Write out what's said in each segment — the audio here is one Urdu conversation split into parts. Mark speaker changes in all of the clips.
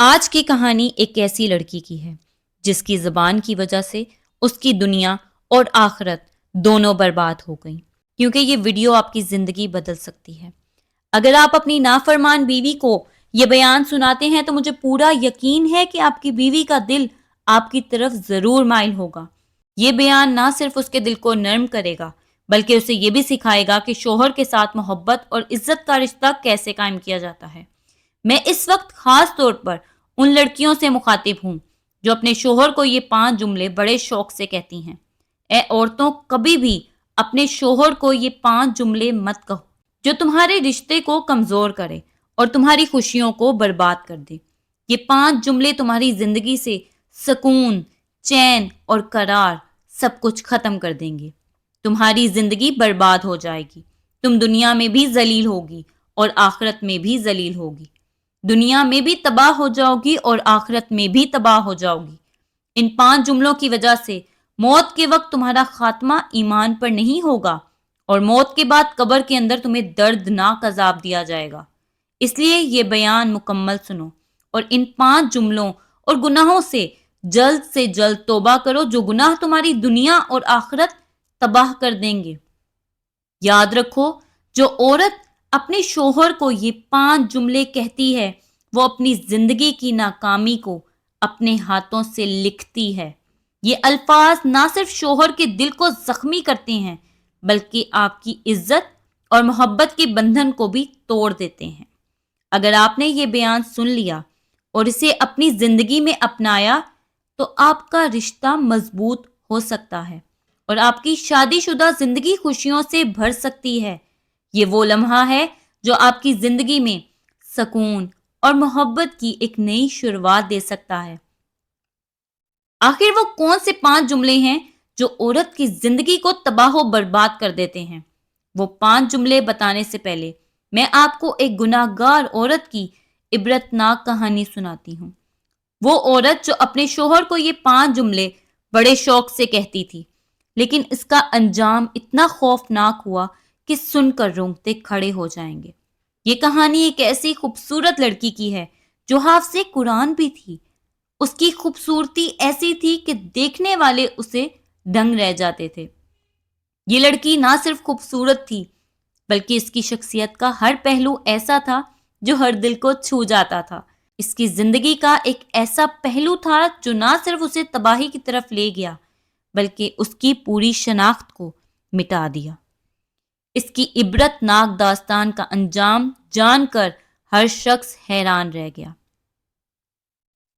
Speaker 1: آج کی کہانی ایک ایسی لڑکی کی ہے جس کی زبان کی وجہ سے اس کی دنیا اور آخرت دونوں برباد ہو گئیں، کیونکہ یہ ویڈیو آپ کی زندگی بدل سکتی ہے۔ اگر آپ اپنی نافرمان بیوی کو یہ بیان سناتے ہیں تو مجھے پورا یقین ہے کہ آپ کی بیوی کا دل آپ کی طرف ضرور مائل ہوگا۔ یہ بیان نہ صرف اس کے دل کو نرم کرے گا بلکہ اسے یہ بھی سکھائے گا کہ شوہر کے ساتھ محبت اور عزت کا رشتہ کیسے قائم کیا جاتا ہے۔ میں اس وقت خاص طور پر ان لڑکیوں سے مخاطب ہوں جو اپنے شوہر کو یہ 5 جملے بڑے شوق سے کہتی ہیں۔ اے عورتوں، کبھی بھی اپنے شوہر کو یہ 5 جملے مت کہو جو تمہارے رشتے کو کمزور کرے اور تمہاری خوشیوں کو برباد کر دے۔ یہ 5 جملے تمہاری زندگی سے سکون، چین اور قرار سب کچھ ختم کر دیں گے۔ تمہاری زندگی برباد ہو جائے گی۔ تم دنیا میں بھی ذلیل ہوگی اور آخرت میں بھی ذلیل ہوگی۔ دنیا میں بھی تباہ ہو جاؤ گی اور آخرت میں بھی تباہ ہو جاؤ گی۔ ان 5 جملوں کی وجہ سے موت کے وقت تمہارا خاتمہ ایمان پر نہیں ہوگا اور موت کے بعد قبر کے اندر تمہیں دردناک عذاب دیا جائے گا۔ اس لیے یہ بیان مکمل سنو اور ان 5 جملوں اور گناہوں سے جلد توبہ کرو جو گناہ تمہاری دنیا اور آخرت تباہ کر دیں گے۔ یاد رکھو، جو عورت اپنے شوہر کو یہ 5 جملے کہتی ہے وہ اپنی زندگی کی ناکامی کو اپنے ہاتھوں سے لکھتی ہے۔ یہ الفاظ نہ صرف شوہر کے دل کو زخمی کرتے ہیں بلکہ آپ کی عزت اور محبت کے بندھن کو بھی توڑ دیتے ہیں۔ اگر آپ نے یہ بیان سن لیا اور اسے اپنی زندگی میں اپنایا تو آپ کا رشتہ مضبوط ہو سکتا ہے اور آپ کی شادی شدہ زندگی خوشیوں سے بھر سکتی ہے۔ یہ وہ لمحہ ہے جو آپ کی زندگی میں سکون اور محبت کی ایک نئی شروعات دے سکتا ہے۔ آخر وہ کون سے 5 جملے ہیں جو عورت کی زندگی کو تباہ و برباد کر دیتے ہیں؟ وہ 5 جملے بتانے سے پہلے میں آپ کو ایک گناہ گار عورت کی عبرتناک کہانی سناتی ہوں۔ وہ عورت جو اپنے شوہر کو یہ 5 جملے بڑے شوق سے کہتی تھی، لیکن اس کا انجام اتنا خوفناک ہوا کہ سن کر رونگٹے کھڑے ہو جائیں گے۔ یہ کہانی ایک ایسی خوبصورت لڑکی کی ہے جو حافظ قرآن بھی تھی۔ اس کی خوبصورتی ایسی تھی کہ دیکھنے والے اسے دنگ رہ جاتے تھے۔ یہ لڑکی نہ صرف خوبصورت تھی بلکہ اس کی شخصیت کا ہر پہلو ایسا تھا جو ہر دل کو چھو جاتا تھا۔ اس کی زندگی کا ایک ایسا پہلو تھا جو نہ صرف اسے تباہی کی طرف لے گیا بلکہ اس کی پوری شناخت کو مٹا دیا۔ اس کی عبرت ناک داستان کا انجام جان کر ہر شخص حیران رہ گیا۔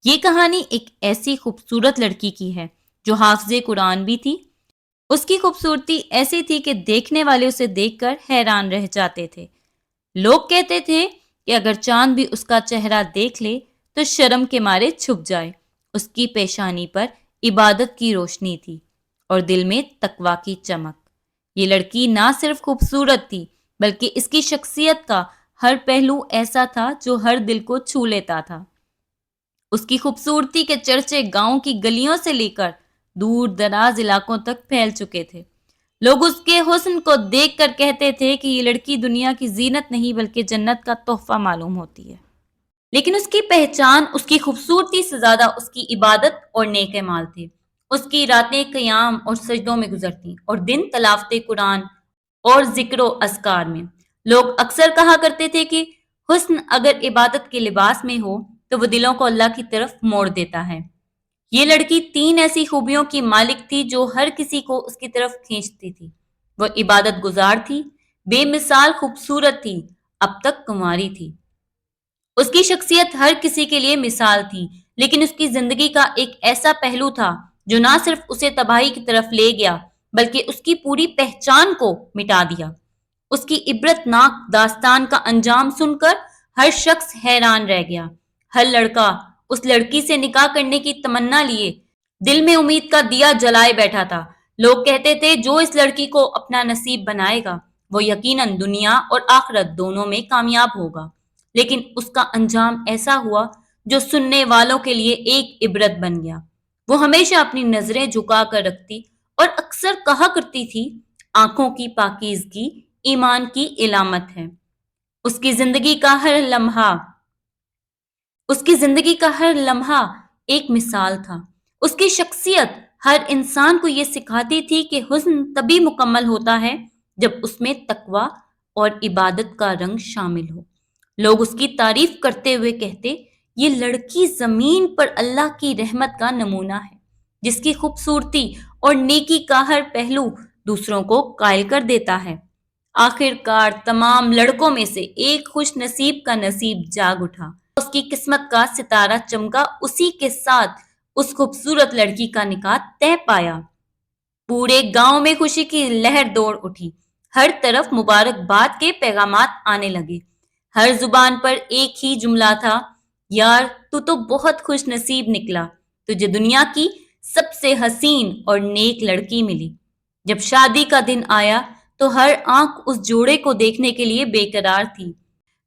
Speaker 1: یہ کہانی ایک ایسی خوبصورت لڑکی کی ہے جو حافظ قرآن بھی تھی۔ اس کی خوبصورتی ایسی تھی کہ دیکھنے والے اسے دیکھ کر حیران رہ جاتے تھے۔ لوگ کہتے تھے کہ اگر چاند بھی اس کا چہرہ دیکھ لے تو شرم کے مارے چھپ جائے۔ اس کی پیشانی پر عبادت کی روشنی تھی اور دل میں تقویٰ کی چمک۔ یہ لڑکی نہ صرف خوبصورت تھی بلکہ اس کی شخصیت کا ہر پہلو ایسا تھا جو ہر دل کو چھو لیتا تھا۔ اس کی خوبصورتی کے چرچے گاؤں کی گلیوں سے لے کر دور دراز علاقوں تک پھیل چکے تھے۔ لوگ اس کے حسن کو دیکھ کر کہتے تھے کہ یہ لڑکی دنیا کی زینت نہیں بلکہ جنت کا تحفہ معلوم ہوتی ہے۔ لیکن اس کی پہچان اس کی خوبصورتی سے زیادہ اس کی عبادت اور نیک اعمال تھے۔ اس کی راتیں قیام اور سجدوں میں گزرتی اور دن تلاوت قرآن اور ذکر و اذکار میں۔ لوگ اکثر کہا کرتے تھے کہ حسن اگر عبادت کے لباس میں ہو تو وہ دلوں کو اللہ کی طرف موڑ دیتا ہے۔ یہ لڑکی 3 ایسی خوبیوں کی مالک تھی جو ہر کسی کو اس کی طرف کھینچتی تھی۔ وہ عبادت گزار تھی، بے مثال خوبصورت تھی، اب تک کنواری تھی۔ اس کی شخصیت ہر کسی کے لیے مثال تھی، لیکن اس کی زندگی کا ایک ایسا پہلو تھا جو نہ صرف اسے تباہی کی طرف لے گیا بلکہ اس کی پوری پہچان کو مٹا دیا۔ اس کی عبرت ناک داستان کا انجام سن کر ہر شخص حیران رہ گیا۔ ہر لڑکا اس لڑکی سے نکاح کرنے کی تمنا لیے دل میں امید کا دیا جلائے بیٹھا تھا۔ لوگ کہتے تھے جو اس لڑکی کو اپنا نصیب بنائے گا وہ یقیناً دنیا اور آخرت دونوں میں کامیاب ہوگا۔ لیکن اس کا انجام ایسا ہوا جو سننے والوں کے لیے ایک عبرت بن گیا۔ وہ ہمیشہ اپنی نظریں جھکا کر رکھتی اور اکثر کہا کرتی تھی، آنکھوں کی پاکیزگی ایمان کی علامت ہے۔ اس کی زندگی کا ہر لمحہ اس کی زندگی کا ہر لمحہ ایک مثال تھا۔ اس کی شخصیت ہر انسان کو یہ سکھاتی تھی کہ حسن تبھی مکمل ہوتا ہے جب اس میں تقوی اور عبادت کا رنگ شامل ہو۔ لوگ اس کی تعریف کرتے ہوئے کہتے، یہ لڑکی زمین پر اللہ کی رحمت کا نمونہ ہے، جس کی خوبصورتی اور نیکی کا ہر پہلو دوسروں کو قائل کر دیتا ہے۔ آخر کار تمام لڑکوں میں سے ایک خوش نصیب کا نصیب جاگ اٹھا۔ اس کی قسمت کا ستارہ چمکا، اسی کے ساتھ اس خوبصورت لڑکی کا نکاح طے پایا۔ پورے گاؤں میں خوشی کی لہر دوڑ اٹھی، ہر طرف مبارکباد کے پیغامات آنے لگے۔ ہر زبان پر ایک ہی جملہ تھا، یار تو بہت خوش نصیب نکلا، تجھے دنیا کی سب سے حسین اور نیک لڑکی ملی۔ جب شادی کا دن آیا تو ہر آنکھ اس جوڑے کو دیکھنے کے لیے بے قرار تھی۔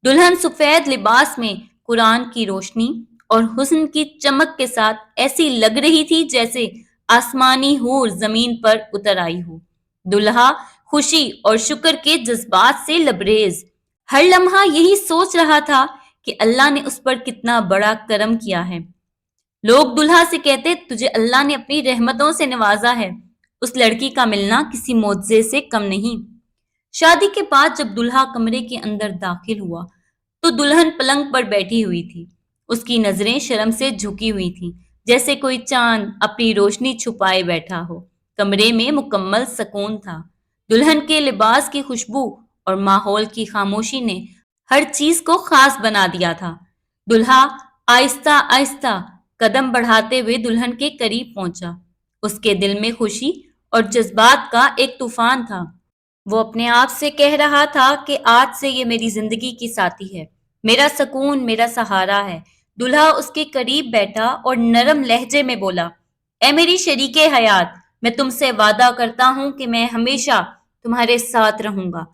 Speaker 1: دلہن سفید لباس میں قرآن کی روشنی اور حسن کی چمک کے ساتھ ایسی لگ رہی تھی جیسے آسمانی حور زمین پر اتر آئی ہو۔ دلہا خوشی اور شکر کے جذبات سے لبریز، ہر لمحہ یہی سوچ رہا تھا کہ اللہ نے اس پر کتنا بڑا کرم کیا ہے۔ لوگ دلہا سے کہتے، تجھے اللہ نے اپنی رحمتوں سے نوازا ہے۔ اس لڑکی کا ملنا کسی معجزے سے کم نہیں۔ شادی کے بعد جب دلہا کمرے کے اندر داخل ہوا تو دلہن پلنگ پر بیٹھی ہوئی تھی۔ اس کی نظریں شرم سے جھکی ہوئی تھیں، جیسے کوئی چاند اپنی روشنی چھپائے بیٹھا ہو۔ کمرے میں مکمل سکون تھا۔ دلہن کے لباس کی خوشبو اور ماحول کی خاموشی نے ہر چیز کو خاص بنا دیا تھا۔ دلہا آہستہ آہستہ قدم بڑھاتے ہوئے دلہن کے قریب پہنچا۔ اس کے دل میں خوشی اور جذبات کا ایک طوفان تھا۔ وہ اپنے آپ سے کہہ رہا تھا کہ آج سے یہ میری زندگی کی ساتھی ہے، میرا سکون، میرا سہارا ہے۔ دلہا اس کے قریب بیٹھا اور نرم لہجے میں بولا، اے میری شریک حیات، میں تم سے وعدہ کرتا ہوں کہ میں ہمیشہ تمہارے ساتھ رہوں گا،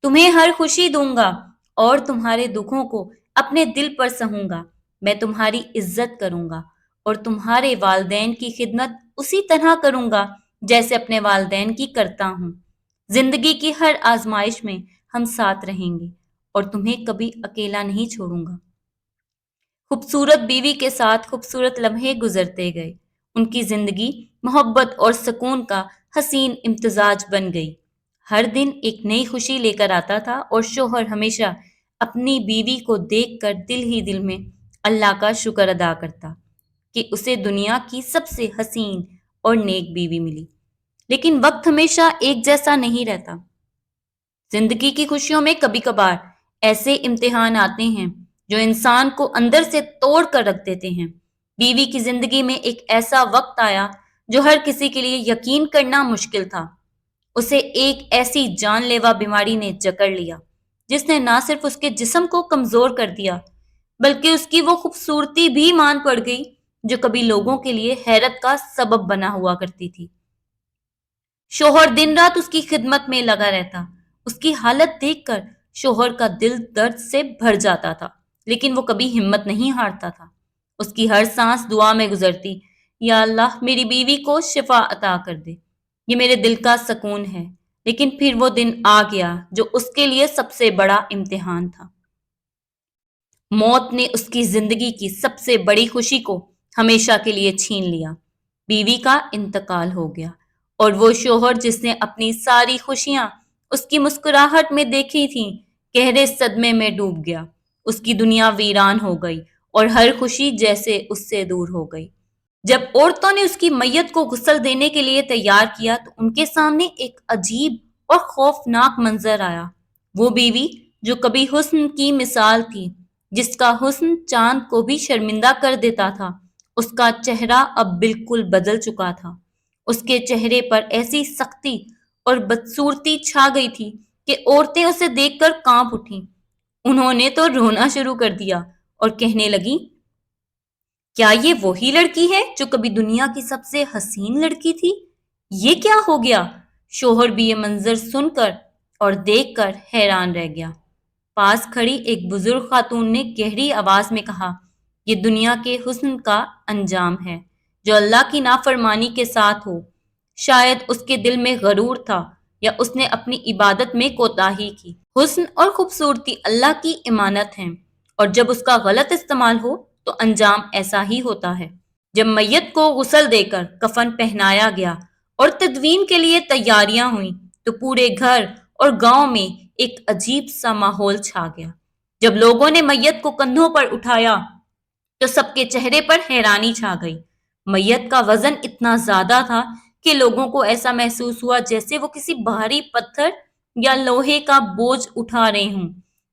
Speaker 1: تمہیں ہر خوشی دوں گا اور تمہارے دکھوں کو اپنے دل پر سہوں گا۔ میں تمہاری عزت کروں گا اور تمہارے والدین کی خدمت اسی طرح کروں گا جیسے اپنے والدین کی کرتا ہوں۔ زندگی کی ہر آزمائش میں ہم ساتھ رہیں گے اور تمہیں کبھی اکیلا نہیں چھوڑوں گا۔ خوبصورت بیوی کے ساتھ خوبصورت لمحے گزرتے گئے۔ ان کی زندگی محبت اور سکون کا حسین امتزاج بن گئی۔ ہر دن ایک نئی خوشی لے کر آتا تھا اور شوہر ہمیشہ اپنی بیوی کو دیکھ کر دل ہی دل میں اللہ کا شکر ادا کرتا کہ اسے دنیا کی سب سے حسین اور نیک بیوی ملی۔ لیکن وقت ہمیشہ ایک جیسا نہیں رہتا۔ زندگی کی خوشیوں میں کبھی کبھار ایسے امتحان آتے ہیں جو انسان کو اندر سے توڑ کر رکھ دیتے ہیں۔ بیوی کی زندگی میں ایک ایسا وقت آیا جو ہر کسی کے لیے یقین کرنا مشکل تھا۔ اسے ایک ایسی جان لیوا بیماری نے جکڑ لیا جس نے نہ صرف اس کے جسم کو کمزور کر دیا بلکہ اس کی وہ خوبصورتی بھی مان پڑ گئی جو کبھی لوگوں کے لیے حیرت کا سبب بنا ہوا کرتی تھی۔ شوہر دن رات اس کی خدمت میں لگا رہتا۔ اس کی حالت دیکھ کر شوہر کا دل درد سے بھر جاتا تھا، لیکن وہ کبھی ہمت نہیں ہارتا تھا۔ اس کی ہر سانس دعا میں گزرتی، یا اللہ میری بیوی کو شفا عطا کر دے، یہ میرے دل کا سکون ہے۔ لیکن پھر وہ دن آ گیا جو اس کے لیے سب سے بڑا امتحان تھا۔ موت نے اس کی زندگی کی سب سے بڑی خوشی کو ہمیشہ کے لیے چھین لیا۔ بیوی کا انتقال ہو گیا اور وہ شوہر جس نے اپنی ساری خوشیاں اس کی مسکراہٹ میں دیکھی تھیں گہرے صدمے میں ڈوب گیا۔ اس کی دنیا ویران ہو گئی اور ہر خوشی جیسے اس سے دور ہو گئی۔ جب عورتوں نے اس کی میت کو غسل دینے کے لیے تیار کیا تو ان کے سامنے ایک عجیب اور خوفناک منظر آیا۔ وہ بیوی جو کبھی حسن کی مثال تھی، جس کا حسن چاند کو بھی شرمندہ کر دیتا تھا، اس کا چہرہ اب بالکل بدل چکا تھا۔ اس کے چہرے پر ایسی سختی اور بدصورتی چھا گئی تھی کہ عورتیں اسے دیکھ کر کانپ اٹھیں۔ انہوں نے تو رونا شروع کر دیا اور کہنے لگیں، کیا یہ وہی لڑکی ہے جو کبھی دنیا کی سب سے حسین لڑکی تھی؟ یہ کیا ہو گیا؟ شوہر بھی یہ منظر سن کر اور دیکھ کر حیران رہ گیا۔ پاس کھڑی ایک بزرگ خاتون نے گہری آواز میں کہا، یہ دنیا کے حسن کا انجام ہے جو اللہ کی نافرمانی کے ساتھ ہو۔ شاید اس کے دل میں غرور تھا یا اس نے اپنی عبادت میں کوتاہی کی۔ حسن اور خوبصورتی اللہ کی امانت ہیں اور جب اس کا غلط استعمال ہو تو انجام ایسا ہی ہوتا ہے۔ جب میت کو غسل دے کر کفن پہنایا گیا اور تدفین کے لیے تیاریاں ہوئیں تو پورے گھر اور گاؤں میں ایک عجیب سا ماحول چھا گیا۔ جب لوگوں نے میت کو کندھوں پر اٹھایا تو سب کے چہرے پر حیرانی چھا گئی۔ میت کا وزن اتنا زیادہ تھا کہ لوگوں کو ایسا محسوس ہوا جیسے وہ کسی بھاری پتھر یا لوہے کا بوجھ اٹھا رہے ہوں۔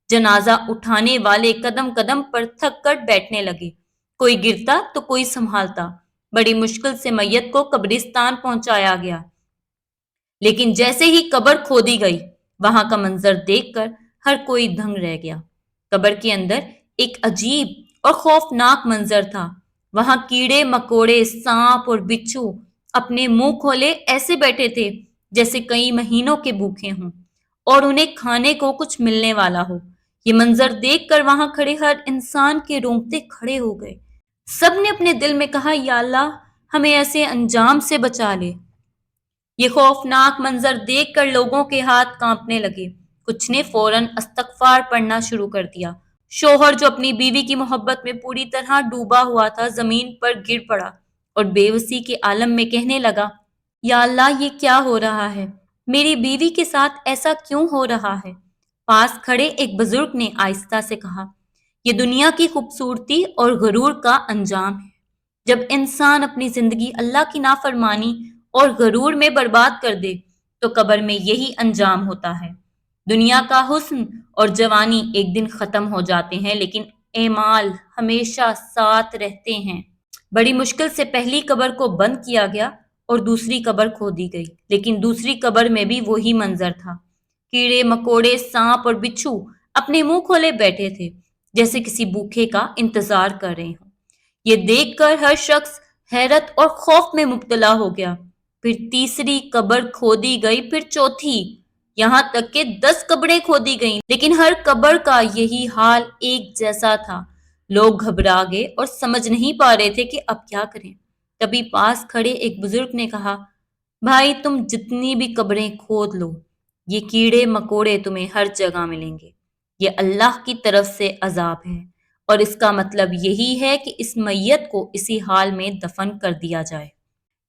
Speaker 1: جنازہ اٹھانے والے قدم قدم پر تھک کر بیٹھنے لگے، کوئی گرتا تو کوئی سنبھالتا۔ بڑی مشکل سے میت کو قبرستان پہنچایا گیا، لیکن جیسے ہی قبر کھودی گئی وہاں کا منظر دیکھ کر ہر کوئی دنگ رہ گیا۔ قبر کے اندر ایک عجیب اور خوفناک منظر تھا۔ وہاں کیڑے مکوڑے، سانپ اور بچھو اپنے منہ کھولے ایسے بیٹھے تھے جیسے کئی مہینوں کے بھوکے ہوں اور انہیں کھانے کو کچھ ملنے والا ہو۔ یہ منظر دیکھ کر وہاں کھڑے ہر انسان کے رونگٹے کھڑے ہو گئے۔ سب نے اپنے دل میں کہا، یا اللہ ہمیں ایسے انجام سے بچا لے۔ یہ خوفناک منظر دیکھ کر لوگوں کے ہاتھ کانپنے لگے۔ کچھ نے فوراً استغفار پڑھنا شروع کر دیا۔ شوہر جو اپنی بیوی کی محبت میں پوری طرح ڈوبا ہوا تھا زمین پر گر پڑا اور بے بسی کے عالم میں کہنے لگا، یا اللہ یہ کیا ہو رہا ہے؟ میری بیوی کے ساتھ ایسا کیوں ہو رہا ہے؟ پاس کھڑے ایک بزرگ نے آہستہ سے کہا، یہ دنیا کی خوبصورتی اور غرور کا انجام ہے۔ جب انسان اپنی زندگی اللہ کی نافرمانی اور غرور میں برباد کر دے تو قبر میں یہی انجام ہوتا ہے۔ دنیا کا حسن اور جوانی ایک دن ختم ہو جاتے ہیں، لیکن اعمال ہمیشہ ساتھ رہتے ہیں۔ بڑی مشکل سے پہلی قبر کو بند کیا گیا اور دوسری قبر کھودی گئی، لیکن دوسری قبر میں بھی وہی منظر تھا۔ کیڑے مکوڑے، سانپ اور بچھو اپنے منہ کھولے بیٹھے تھے جیسے کسی بھوکے کا انتظار کر رہے ہوں۔ یہ دیکھ کر ہر شخص حیرت اور خوف میں مبتلا ہو گیا۔ پھر تیسری قبر کھودی گئی، پھر چوتھی، یہاں تک کہ 10 قبریں کھودی گئیں، لیکن ہر قبر کا یہی حال ایک جیسا تھا۔ لوگ گھبرا گئے اور سمجھ نہیں پا رہے تھے کہ اب کیا کریں۔ تبھی پاس کھڑے ایک بزرگ نے کہا، بھائی تم جتنی بھی قبریں کھود لو، یہ کیڑے مکوڑے تمہیں ہر جگہ ملیں گے۔ یہ اللہ کی طرف سے عذاب ہے، اور اس کا مطلب یہی ہے کہ اس میت کو اسی حال میں دفن کر دیا جائے۔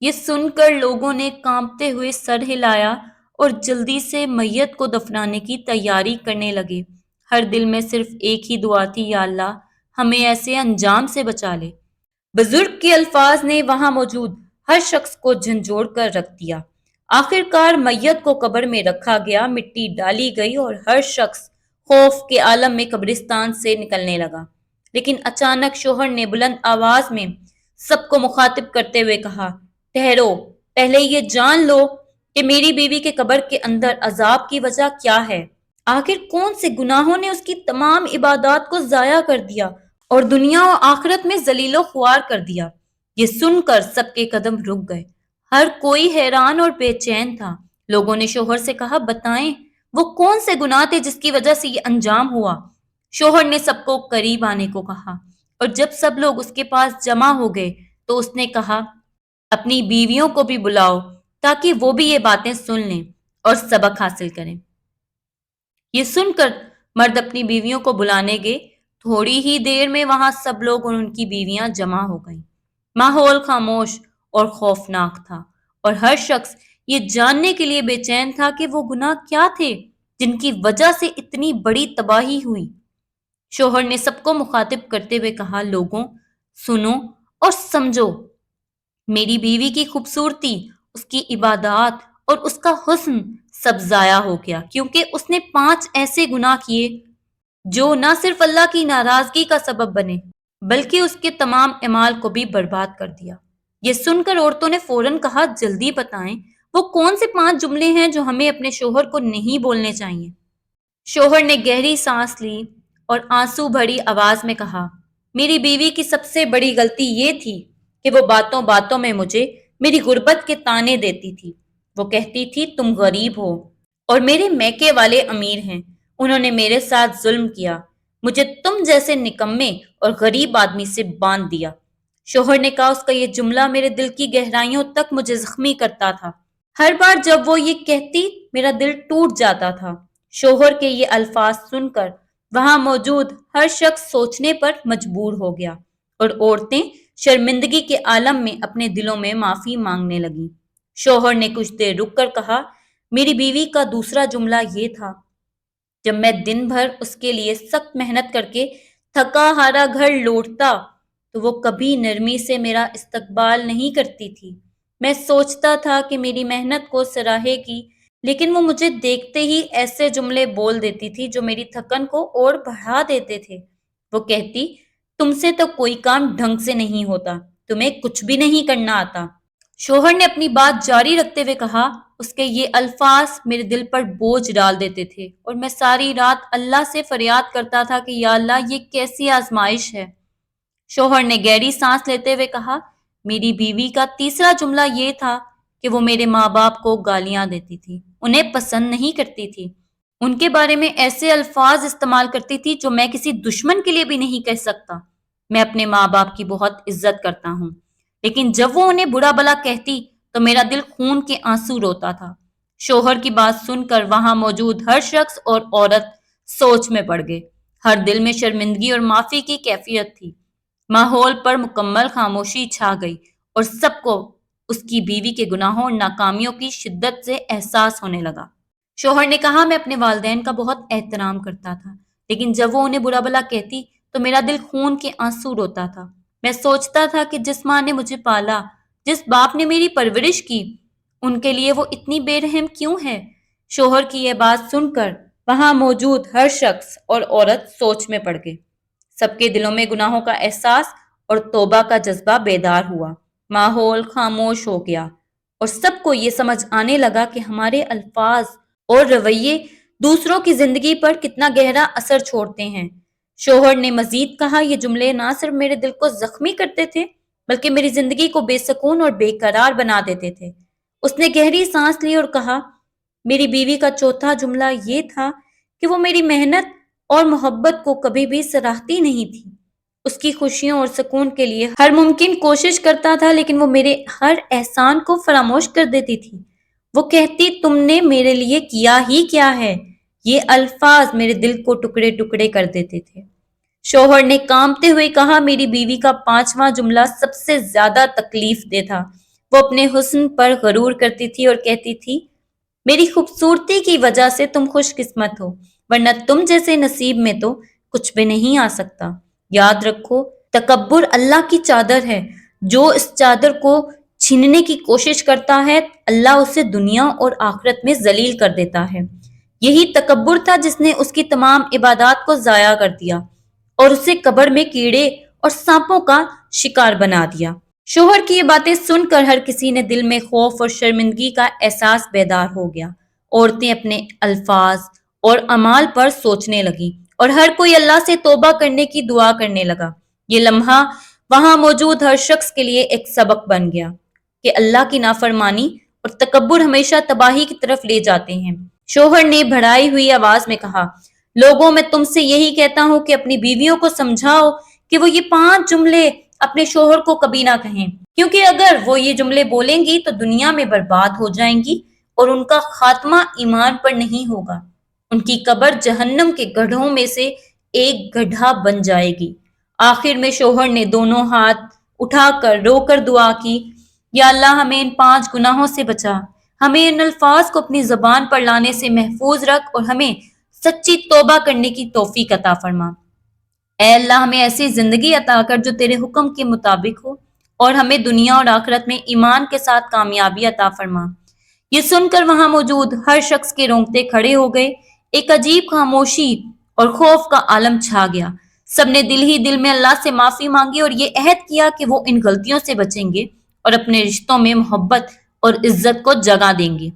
Speaker 1: یہ سن کر لوگوں نے کانپتے ہوئے سر ہلایا اور جلدی سے میت کو دفنانے کی تیاری کرنے لگے۔ ہر دل میں صرف ایک ہی دعا تھی، یا اللہ ہمیں ایسے انجام سے بچا لے۔ بزرگ کے الفاظ نے وہاں موجود ہر شخص کو جھنجھوڑ کر رکھ دیا۔ آخر کار میت کو قبر میں رکھا گیا، مٹی ڈالی گئی اور ہر شخص خوف کے عالم میں قبرستان سے نکلنے لگا۔ لیکن اچانک شوہر نے بلند آواز میں سب کو مخاطب کرتے ہوئے کہا، ٹھہرو، پہلے یہ جان لو کہ میری بیوی کے قبر کے اندر عذاب کی وجہ کیا ہے۔ آخر کون سے گناہوں نے اس کی تمام عبادات کو ضائع کر دیا اور دنیا و آخرت میں ذلیل و خوار کر دیا۔ یہ سن کر سب کے قدم رک گئے، ہر کوئی حیران اور بے چین تھا۔ لوگوں نے شوہر سے کہا، بتائیں وہ کون سے گناہ تھے جس کی وجہ سے یہ انجام ہوا؟ شوہر نے سب کو قریب آنے کو کہا، اور جب سب لوگ اس کے پاس جمع ہو گئے تو اس نے کہا، اپنی بیویوں کو بھی بلاؤ تاکہ وہ بھی یہ باتیں سن لیں اور سبق حاصل کریں۔ یہ سن کر مرد اپنی بیویوں کو بلانے گئے۔ تھوڑی ہی دیر میں وہاں سب لوگ اور ان کی بیویاں جمع ہو گئیں۔ ماحول خاموش اور خوفناک تھا، اور ہر شخص یہ جاننے کے لیے بے چین تھا کہ وہ گناہ کیا تھے جن کی وجہ سے اتنی بڑی تباہی ہوئی۔ شوہر نے سب کو مخاطب کرتے ہوئے کہا، لوگوں سنو اور سمجھو، میری بیوی کی خوبصورتی، اس کی عبادات اور اس کا حسن سب ضائع ہو گیا، کیونکہ اس نے 5 ایسے گناہ کیے جو نہ صرف اللہ کی ناراضگی کا سبب بنے بلکہ اس کے تمام اعمال کو بھی برباد کر دیا۔ یہ سن کر عورتوں نے فوراً کہا، جلدی بتائیں وہ کون سے 5 جملے ہیں جو ہمیں اپنے شوہر کو نہیں بولنے چاہیے۔ شوہر نے گہری سانس لی اور آنسو بھری آواز میں کہا، میری بیوی کی سب سے بڑی غلطی یہ تھی کہ وہ باتوں باتوں میں مجھے میری غربت کے طعنے دیتی تھی۔ وہ کہتی تھی تم غریب ہو اور میرے میکے والے امیر ہیں، انہوں نے میرے ساتھ ظلم کیا، مجھے تم جیسے نکمے اور غریب آدمی سے باندھ دیا۔ شوہر نے کہا، اس کا یہ جملہ میرے دل کی گہرائیوں تک مجھے زخمی کرتا تھا۔ ہر بار جب وہ یہ کہتی میرا دل ٹوٹ جاتا تھا۔ شوہر کے یہ الفاظ سن کر وہاں موجود ہر شخص سوچنے پر مجبور ہو گیا۔ اور عورتیں شرمندگی کے عالم میں اپنے دلوں میں معافی مانگنے لگیں۔ شوہر نے کچھ دیر رک کر کہا، میری بیوی کا دوسرا جملہ یہ تھا، جب میں دن بھر اس کے لیے سخت محنت کر کے تھکا ہارا گھر لوٹتا تو وہ کبھی نرمی سے میرا استقبال نہیں کرتی تھی۔ میں سوچتا تھا کہ میری محنت کو سراہے گی، لیکن وہ مجھے دیکھتے ہی ایسے جملے بول دیتی تھی جو میری تھکن کو اور بڑھا دیتے تھے۔ وہ کہتی، تم سے تو کوئی کام ڈھنگ سے نہیں ہوتا، تمہیں کچھ بھی نہیں کرنا آتا۔ شوہر نے اپنی بات جاری رکھتے ہوئے کہا، اس کے یہ الفاظ میرے دل پر بوجھ ڈال دیتے تھے اور میں ساری رات اللہ سے فریاد کرتا تھا کہ یا اللہ یہ کیسی آزمائش ہے۔ شوہر نے گہری سانس لیتے ہوئے کہا، میری بیوی کا تیسرا جملہ یہ تھا کہ وہ میرے ماں باپ کو گالیاں دیتی تھی، انہیں پسند نہیں کرتی تھی، ان کے بارے میں ایسے الفاظ استعمال کرتی تھی جو میں کسی دشمن کے لیے بھی نہیں کہہ سکتا۔ میں اپنے ماں باپ کی بہت عزت کرتا ہوں، لیکن جب وہ انہیں برا بھلا کہتی تو میرا دل خون کے آنسو روتا تھا۔ شوہر کی بات سن کر وہاں موجود ہر شخص اور عورت سوچ میں پڑ گئے۔ ہر دل میں شرمندگی اور معافی کی کیفیت تھی۔ ماحول پر مکمل خاموشی چھا گئی اور سب کو اس کی بیوی کے گناہوں اور ناکامیوں کی شدت سے احساس ہونے لگا۔ شوہر نے کہا، میں اپنے والدین کا بہت احترام کرتا تھا، لیکن جب وہ انہیں برا بھلا کہتی تو میرا دل خون کے آنسو روتا تھا۔ میں سوچتا تھا کہ جس ماں نے مجھے پالا، جس باپ نے میری پرورش کی، ان کے لیے وہ اتنی بے رحم کیوں ہے؟ شوہر کی یہ بات سن کر وہاں موجود ہر شخص اور عورت سوچ میں پڑ گئے۔ سب کے دلوں میں گناہوں کا احساس اور توبہ کا جذبہ بیدار ہوا۔ ماحول خاموش ہو گیا اور سب کو یہ سمجھ آنے لگا کہ ہمارے الفاظ اور رویے دوسروں کی زندگی پر کتنا گہرا اثر چھوڑتے ہیں۔ شوہر نے مزید کہا، یہ جملے نہ صرف میرے دل کو زخمی کرتے تھے بلکہ میری زندگی کو بے سکون اور بے قرار بنا دیتے تھے۔ اس نے گہری سانس لی اور کہا، میری بیوی کا چوتھا جملہ یہ تھا کہ وہ میری محنت اور محبت کو کبھی بھی سراہتی نہیں تھی۔ اس کی خوشیوں اور سکون کے لیے ہر ممکن کوشش کرتا تھا، لیکن وہ میرے ہر احسان کو فراموش کر دیتی تھی۔ وہ کہتی، تم نے میرے لیے کیا ہی کیا ہے؟ یہ الفاظ میرے دل کو ٹکڑے ٹکڑے کر دیتے تھے۔ شوہر نے کانپتے ہوئے کہا، میری بیوی کا پانچواں جملہ سب سے زیادہ تکلیف دہ تھا۔ وہ اپنے حسن پر غرور کرتی تھی اور کہتی تھی، میری خوبصورتی کی وجہ سے تم خوش قسمت ہو، ورنہ تم جیسے نصیب میں تو کچھ بھی نہیں آ سکتا۔ یاد رکھو، تکبر اللہ کی چادر ہے، جو اس چادر کو چھیننے کی کوشش کرتا ہے اللہ اسے دنیا اور آخرت میں ذلیل کر دیتا ہے۔ یہی تکبر تھا جس نے اس کی تمام عبادات کو ضائع کر دیا اور اسے قبر میں کیڑے اور سانپوں کا شکار بنا دیا۔ شوہر کی یہ باتیں سن کر ہر کسی نے دل میں خوف اور شرمندگی کا احساس بیدار ہو گیا۔ عورتیں اپنے الفاظ اور اعمال پر سوچنے لگیں اور ہر کوئی اللہ سے توبہ کرنے کی دعا کرنے لگا۔ یہ لمحہ وہاں موجود ہر شخص کے لیے ایک سبق بن گیا کہ اللہ کی نافرمانی اور تکبر ہمیشہ تباہی کی طرف لے جاتے ہیں۔ شوہر نے بڑھائی ہوئی آواز میں کہا، لوگوں میں تم سے یہی کہتا ہوں کہ اپنی بیویوں کو سمجھاؤ کہ وہ یہ 5 جملے اپنے شوہر کو کبھی نہ کہیں، کیونکہ اگر وہ یہ جملے بولیں گی تو دنیا میں برباد ہو جائیں گی اور ان کا خاتمہ ایمان پر نہیں ہوگا۔ ان کی قبر جہنم کے گڑھوں میں سے ایک گڑھا بن جائے گی۔ آخر میں شوہر نے دونوں ہاتھ اٹھا کر رو کر دعا کی، یا اللہ ہمیں ان 5 گناہوں سے بچا، ہمیں ان الفاظ کو اپنی زبان پر لانے سے محفوظ رکھ اور ہمیں سچی توبہ کرنے کی توفیق عطا فرما۔ اے اللہ ہمیں ایسی زندگی عطا کر جو تیرے حکم کے مطابق ہو اور ہمیں دنیا اور آخرت میں ایمان کے ساتھ کامیابی عطا فرما۔ یہ سن کر وہاں موجود ہر شخص کے رونگٹے کھڑے ہو گئے۔ ایک عجیب خاموشی اور خوف کا عالم چھا گیا۔ سب نے دل ہی دل میں اللہ سے معافی مانگی اور یہ عہد کیا کہ وہ ان غلطیوں سے بچیں گے اور اپنے رشتوں میں محبت اور عزت کو جگہ دیں گے۔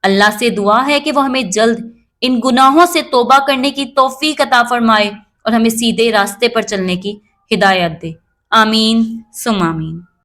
Speaker 1: اللہ سے دعا ہے کہ وہ ہمیں جلد ان گناہوں سے توبہ کرنے کی توفیق عطا فرمائے اور ہمیں سیدھے راستے پر چلنے کی ہدایت دے۔ آمین ثم آمین۔